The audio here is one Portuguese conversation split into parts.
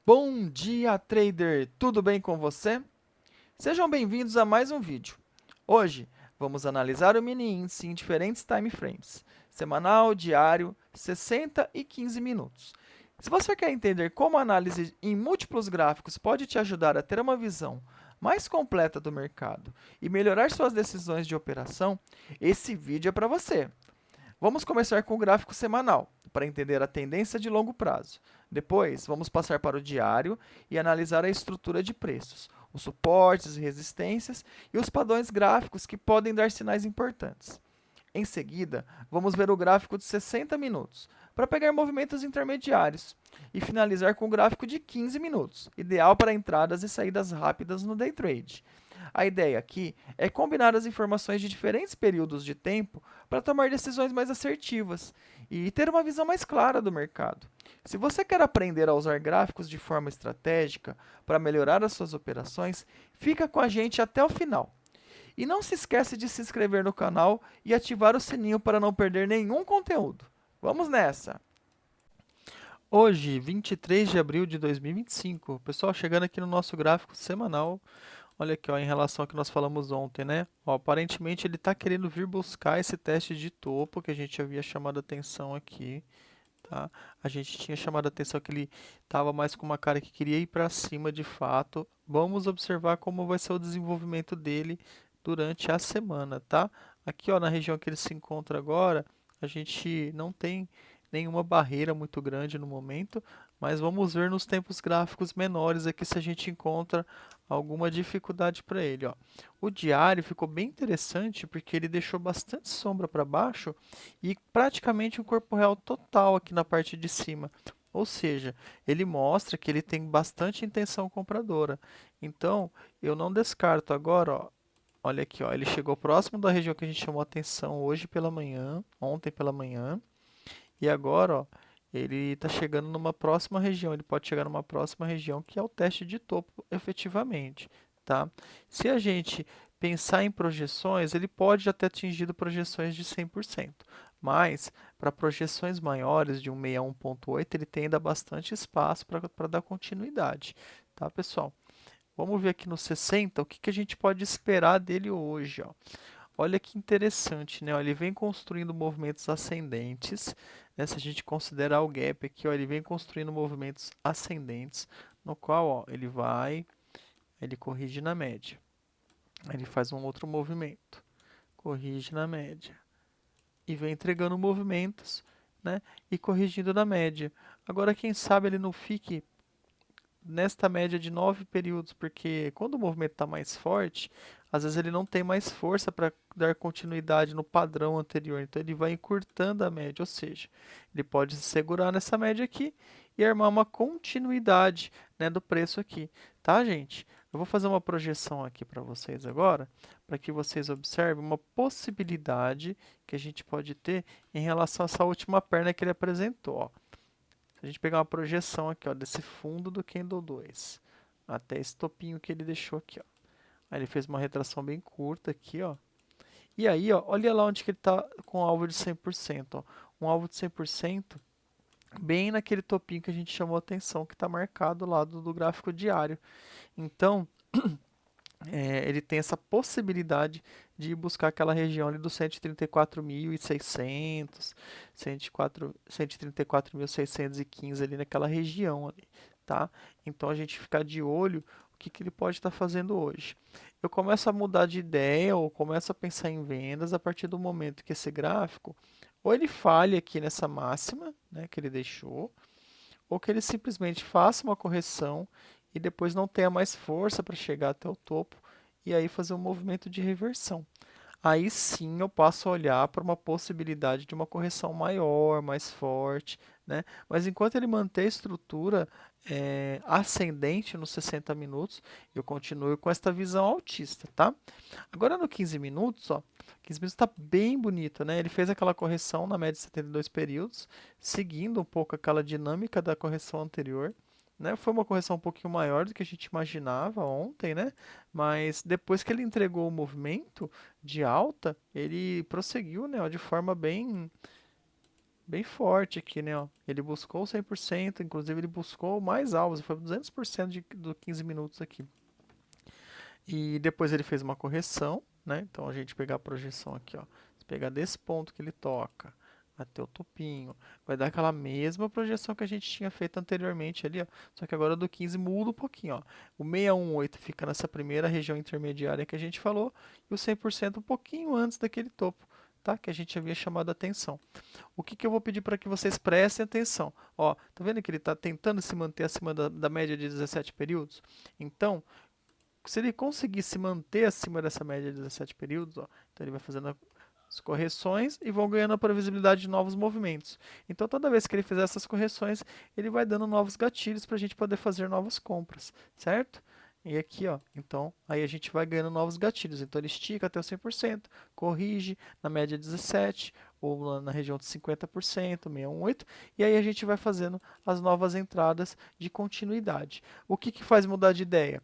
Bom dia, trader! Tudo bem com você? Sejam bem-vindos a mais um vídeo. Hoje, vamos analisar o mini índice em diferentes time frames, semanal, diário, 60 e 15 minutos. Se você quer entender como a análise em múltiplos gráficos pode te ajudar a ter uma visão mais completa do mercado e melhorar suas decisões de operação, esse vídeo é para você. Vamos começar com o gráfico semanal, para entender a tendência de longo prazo. Depois, vamos passar para o diário e analisar a estrutura de preços, os suportes e resistências e os padrões gráficos que podem dar sinais importantes. Em seguida, vamos ver o gráfico de 60 minutos, para pegar movimentos intermediários, e finalizar com o gráfico de 15 minutos, ideal para entradas e saídas rápidas no day trade. A ideia aqui é combinar as informações de diferentes períodos de tempo para tomar decisões mais assertivas e ter uma visão mais clara do mercado. Se você quer aprender a usar gráficos de forma estratégica para melhorar as suas operações, fica com a gente até o final. E não se esquece de se inscrever no canal e ativar o sininho para não perder nenhum conteúdo. Vamos nessa! Hoje, 23 de abril de 2025, pessoal, chegando aqui no nosso gráfico semanal, olha aqui, ó, em relação ao que nós falamos ontem, né? Ó, aparentemente ele está querendo vir buscar esse teste de topo que a gente havia chamado a atenção aqui, tá? A gente tinha chamado a atenção que ele estava mais com uma cara que queria ir para cima de fato. Vamos observar como vai ser o desenvolvimento dele durante a semana, tá? Aqui, ó, na região que ele se encontra agora, a gente não tem nenhuma barreira muito grande no momento, mas vamos ver nos tempos gráficos menores aqui se a gente encontra alguma dificuldade para ele, ó. O diário ficou bem interessante porque ele deixou bastante sombra para baixo e praticamente um corpo real total aqui na parte de cima. Ou seja, ele mostra que ele tem bastante intenção compradora. Então, eu não descarto agora, ó, olha aqui, ó, ele chegou próximo da região que a gente chamou atenção hoje pela manhã, ontem pela manhã, e agora, ó, ele está chegando numa próxima região, ele pode chegar numa próxima região que é o teste de topo efetivamente, tá? Se a gente pensar em projeções, ele pode já ter atingido projeções de 100%, mas para projeções maiores de 161.8, ele tem ainda bastante espaço para dar continuidade, tá, pessoal? Vamos ver aqui no 60 o que, que a gente pode esperar dele hoje, ó. Olha que interessante, né? Ó, ele vem construindo movimentos ascendentes, né? Se a gente considerar o gap aqui, ó, ele vem construindo movimentos ascendentes, no qual, ó, ele corrige na média. Ele faz um outro movimento, corrige na média e vem entregando movimentos, né? E corrigindo na média. Agora, quem sabe ele não fique nesta média de 9 períodos, porque quando o movimento está mais forte, às vezes ele não tem mais força para dar continuidade no padrão anterior, então ele vai encurtando a média, ou seja, ele pode se segurar nessa média aqui e armar uma continuidade, né, do preço aqui, tá, gente? Eu vou fazer uma projeção aqui para vocês agora, para que vocês observem uma possibilidade que a gente pode ter em relação a essa última perna que ele apresentou, ó. Se a gente pegar uma projeção aqui, ó, desse fundo do Candle 2 até esse topinho que ele deixou aqui, ó. Aí ele fez uma retração bem curta aqui, ó. E aí, ó, olha lá onde que ele está com o alvo de 100%, ó. Um alvo de 100% bem naquele topinho que a gente chamou a atenção, que está marcado lá do gráfico diário. Então, ele tem essa possibilidade de ir buscar aquela região ali dos 134.600, 134.615 ali naquela região ali, tá? Então a gente ficar de olho o que, que ele pode estar fazendo hoje. Eu começo a mudar de ideia ou começo a pensar em vendas a partir do momento que esse gráfico ou ele falhe aqui nessa máxima, né, que ele deixou, ou que ele simplesmente faça uma correção e depois não tenha mais força para chegar até o topo e aí fazer um movimento de reversão. Aí sim eu passo a olhar para uma possibilidade de uma correção maior, mais forte, né? Mas enquanto ele manter a estrutura ascendente nos 60 minutos, eu continuo com esta visão altista, tá? Agora no 15 minutos, ó, 15 minutos está bem bonito, né? Ele fez aquela correção na média de 72 períodos, seguindo um pouco aquela dinâmica da correção anterior, né? Foi uma correção um pouquinho maior do que a gente imaginava ontem, né? Mas depois que ele entregou o movimento de alta, ele prosseguiu, né, ó, de forma bem bem forte aqui, né? Ó. Ele buscou 100%, inclusive ele buscou mais alvos, foi 200% do 15 minutos aqui. E depois ele fez uma correção, né? Então a gente pegar a projeção aqui, ó. Se pegar desse ponto que ele toca até o topinho, vai dar aquela mesma projeção que a gente tinha feito anteriormente ali, ó. Só que agora do 15 muda um pouquinho, ó. O 618 fica nessa primeira região intermediária que a gente falou e o 100% um pouquinho antes daquele topo, tá? Que a gente havia chamado a atenção. O que eu vou pedir para que vocês prestem atenção? Ó, tá vendo que ele está tentando se manter acima da média de 17 períodos? Então, se ele conseguir se manter acima dessa média de 17 períodos, ó, então ele vai fazendo as correções e vão ganhando a previsibilidade de novos movimentos. Então toda vez que ele fizer essas correções, ele vai dando novos gatilhos para a gente poder fazer novas compras, certo? E aqui, ó, então aí a gente vai ganhando novos gatilhos. Então ele estica até o 100%, corrige na média 17 ou na região de 50%, 618, e aí a gente vai fazendo as novas entradas de continuidade. O que faz mudar de ideia?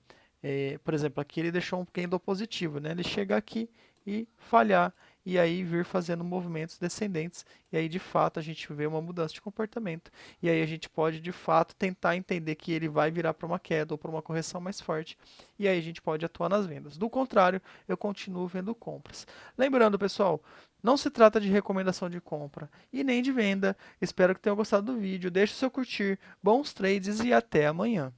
Por exemplo, aqui ele deixou um candle positivo, né? Ele chega aqui e falhar, e aí vir fazendo movimentos descendentes, e aí de fato a gente vê uma mudança de comportamento. E aí a gente pode de fato tentar entender que ele vai virar para uma queda ou para uma correção mais forte, e aí a gente pode atuar nas vendas. Do contrário, eu continuo vendo compras. Lembrando, pessoal, não se trata de recomendação de compra e nem de venda. Espero que tenham gostado do vídeo. Deixe o seu curtir, bons trades e até amanhã.